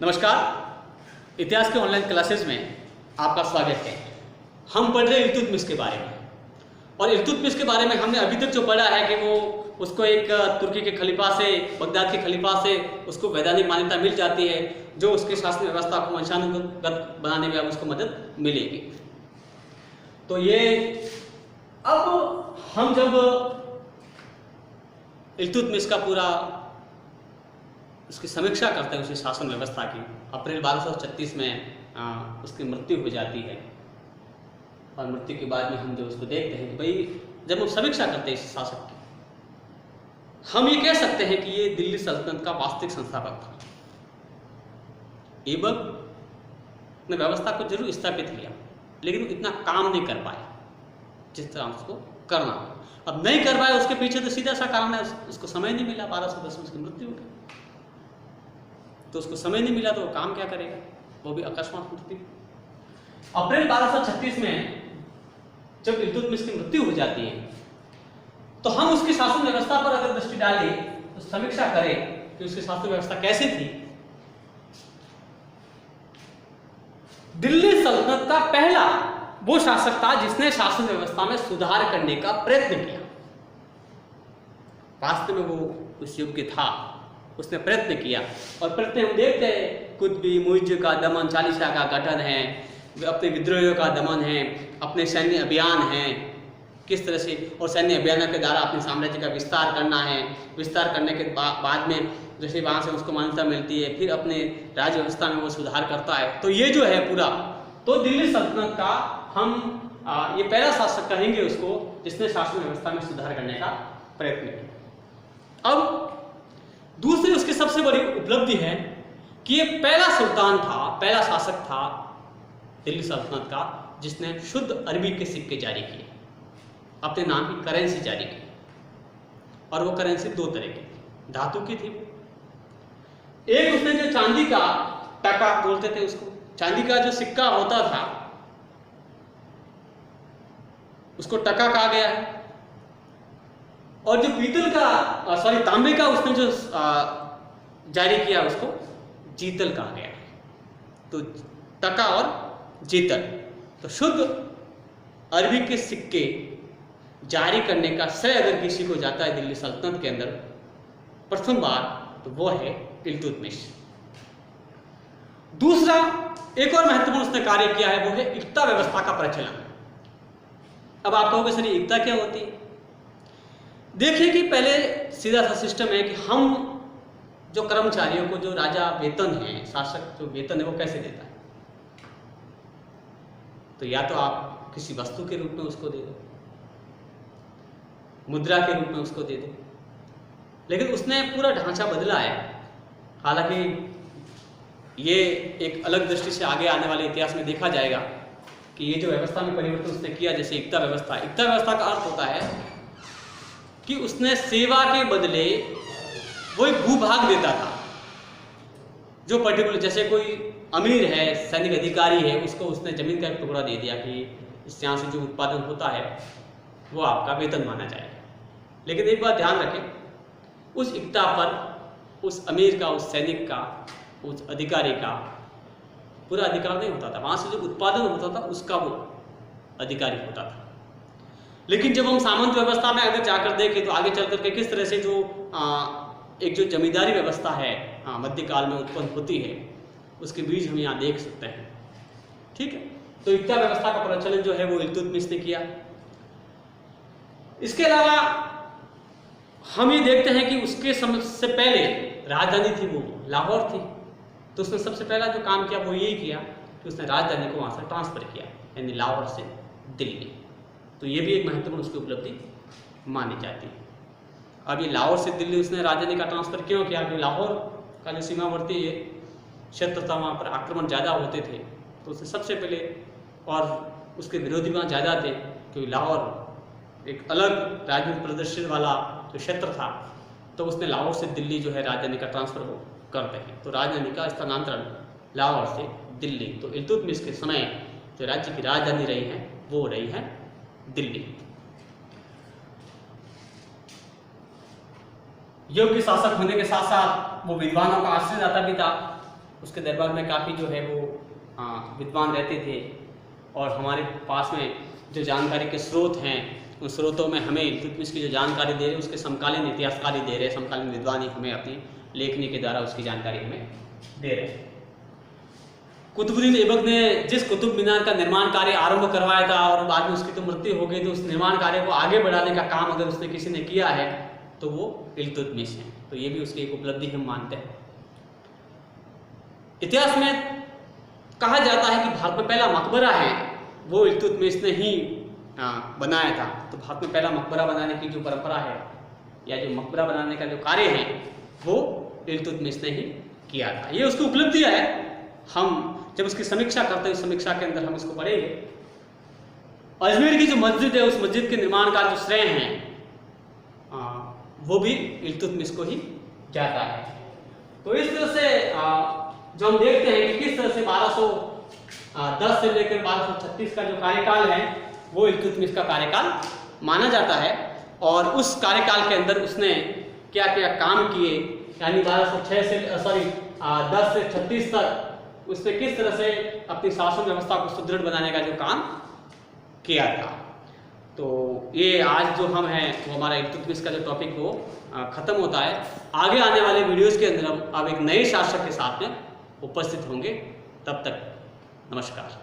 नमस्कार। इतिहास के ऑनलाइन क्लासेस में आपका स्वागत है। हम पढ़ रहे इल्तुतमिश के बारे में, और इल्तुतमिश के बारे में हमने अभी तक जो पढ़ा है कि वो उसको एक तुर्की के खलीफा से, बगदाद के खलीफा से उसको वैधानिक मान्यता मिल जाती है, जो उसके शासन व्यवस्था को वंशानुगत बनाने में अब उसको मदद मिलेगी। तो ये अब हम जब इल्तुतमिश का पूरा उसकी समीक्षा करते हैं, उसकी शासन व्यवस्था की, अप्रैल 1236 में उसकी मृत्यु हो जाती है। और मृत्यु के बाद में हम जो उसको देखते हैं कि भाई जब हम समीक्षा करते हैं इस शासक की, हम ये कह सकते हैं कि ये दिल्ली सल्तनत का वास्तविक संस्थापक था। ऐबक ने व्यवस्था को जरूर स्थापित किया, लेकिन इतना काम नहीं कर पाया जिस तरह उसको करना। अब नहीं कर पाया, उसके पीछे तो सीधा सा कारण है, उसको समय नहीं मिला। 1210 में उसकी मृत्यु हो गई, तो उसको समय नहीं मिला तो वो काम क्या करेगा, वो भी अकस्मात मृत्यु। अप्रैल 1236 में जब इल्तुतमिश की मृत्यु हो जाती है, तो हम उसकी शासन व्यवस्था पर अगर दृष्टि डालें, तो समीक्षा करें कि उसकी शासन व्यवस्था कैसी थी। दिल्ली सल्तनत का पहला वो शासक था जिसने शासन व्यवस्था में सुधार करने का प्रयत्न किया। वास्तव में वो उस युग के था, उसने प्रयत्न किया। और प्रयत्न हम देखते हैं, कुतुबी मुइज़ का दमन, चालीसा का गठन है, अपने विद्रोहियों का दमन है, अपने सैन्य अभियान हैं किस तरह से, और सैन्य अभियान के द्वारा अपने साम्राज्य का विस्तार करना है। विस्तार करने के बाद में जैसे वहाँ से उसको मान्यता मिलती है, फिर अपने राज्य व्यवस्था में वो सुधार करता है। तो ये जो है पूरा, तो दिल्ली सल्तनत का हम ये पहला शासक कहेंगे उसको जिसने शासन व्यवस्था में सुधार करने का प्रयत्न किया। अब दूसरी उसकी सबसे बड़ी उपलब्धि है कि ये पहला सुल्तान था, पहला शासक था दिल्ली सल्तनत का जिसने शुद्ध अरबी के सिक्के जारी किए, अपने नाम की करेंसी जारी की। और वो करेंसी दो तरह की, धातु की थी। एक उसने जो चांदी का टका बोलते थे उसको, चांदी का जो सिक्का होता था उसको टका कहा गया है। और जो पीतल का तांबे का उसने जो जारी किया उसको जीतल कहा गया है। तो टका और जीतल, तो शुद्ध अरबी के सिक्के जारी करने का श्रेय अगर किसी को जाता है दिल्ली सल्तनत के अंदर प्रथम बार, तो वो है इल्तुतमिश। दूसरा एक और महत्वपूर्ण उसने कार्य किया है, वो है इक्ता व्यवस्था का प्रचलन। अब आप कहोगे सर इक्ता क्या होती है? देखिए कि पहले सीधा सा सिस्टम है कि हम जो कर्मचारियों को जो राजा वेतन है, शासक जो वेतन है वो कैसे देता है? तो या तो आप किसी वस्तु के रूप में उसको दे दो, मुद्रा के रूप में उसको दे दो, लेकिन उसने पूरा ढांचा बदला है। हालांकि ये एक अलग दृष्टि से आगे आने वाले इतिहास में देखा जाएगा कि ये जो व्यवस्था में परिवर्तन उसने किया, जैसे इक्ता व्यवस्था। इक्ता व्यवस्था का अर्थ होता है कि उसने सेवा के बदले वो एक भूभाग देता था जो पर्टिकुलर, जैसे कोई अमीर है, सैनिक अधिकारी है, उसको उसने जमीन का एक टुकड़ा दे दिया कि इस यहाँ से जो उत्पादन होता है वो आपका वेतन माना जाएगा। लेकिन एक बात ध्यान रखें, उस इक्ता पर उस अमीर का, उस सैनिक का, उस अधिकारी का पूरा अधिकार नहीं होता था। वहाँ से जो उत्पादन होता था उसका वो अधिकारी होता था। लेकिन जब हम सामंत व्यवस्था में अगर जाकर देखें तो आगे चल करके किस तरह से जो एक जो जमींदारी व्यवस्था है मध्यकाल में उत्पन्न होती है, उसके बीज हम यहाँ देख सकते हैं। ठीक है, तो इक्ता व्यवस्था का प्रचलन जो है वो इल्तुतमिश ने किया। इसके अलावा हम ये देखते हैं कि उसके से पहले राजधानी थी वो लाहौर थी। तो उसने सबसे पहला जो काम किया वो यही किया कि उसने राजधानी को वहाँ से ट्रांसफर किया, यानी लाहौर से दिल्ली। तो ये भी एक महत्वपूर्ण उसकी उपलब्धि मानी जाती है। अब ये लाहौर से दिल्ली उसने राजधानी का ट्रांसफर क्यों किया? क्योंकि लाहौर का जो सीमावर्ती क्षेत्र था वहाँ पर आक्रमण ज़्यादा होते थे, तो उसने सबसे पहले, और उसके विरोधी वहाँ ज़्यादा थे क्योंकि लाहौर एक अलग राजनीतिक प्रदर्शन वाला जो क्षेत्र था, तो उसने लाहौर से दिल्ली जो है राजधानी का ट्रांसफर वो करते हैं। तो राजधानी का स्थानांतरण लाहौर से दिल्ली। तो इल्तुतमिश के समय जो राज्य की राजधानी रही है वो रही है दिल्ली। योग्य शासक होने के साथ साथ वो विद्वानों का आश्रयदाता भी था। उसके दरबार में काफ़ी जो है वो विद्वान रहते थे और हमारे पास में जो जानकारी के स्रोत हैं उन स्रोतों में हमें इल्तुतमिश की जो जानकारी दे रहे हैं उसके समकालीन इतिहासकारी दे रहे हैं, समकालीन विद्वान ही हमें अपनी लेखनी के द्वारा उसकी जानकारी हमें दे रहे हैं। कुतुबुद्दीन ऐबक ने जिस कुतुब मीनार का निर्माण कार्य आरंभ करवाया था और बाद में उसकी तो मृत्यु हो गई, तो उस निर्माण कार्य को आगे बढ़ाने का काम अगर उसने किसी ने किया है तो वो इल्तुतमिश है। तो ये भी उसकी एक उपलब्धि हम मानते हैं। इतिहास में कहा जाता है कि भारत में पहला मकबरा है वो इल्तुतमिश ने ही बनाया था। तो भारत में पहला मकबरा बनाने की जो परंपरा है या जो मकबरा बनाने का जो कार्य है वो इल्तुतमिश ने ही किया था। ये उसकी उपलब्धियां है। हम जब उसकी समीक्षा करते हैं, उस समीक्षा के अंदर हम इसको पढ़ेंगे। अजमेर की जो मस्जिद है उस मस्जिद के निर्माण का जो श्रेय है वो भी इल्तुतमिश को ही जाता है। तो इस तरह से जो हम देखते हैं कि किस तरह से 1210 से लेकर 1236 का जो कार्यकाल है वो इल्तुतमिश का कार्यकाल माना जाता है। और उस कार्यकाल के अंदर उसने क्या क्या काम किए, यानी 10 से 36 तक उसने किस तरह से अपनी शासन व्यवस्था को सुदृढ़ बनाने का जो काम किया था। तो ये आज जो हम हैं वो हमारा इल्तुतमिश का जो टॉपिक वो ख़त्म होता है। आगे आने वाले वीडियोज़ के अंदर हम अब एक नए शासक के साथ में उपस्थित होंगे। तब तक नमस्कार।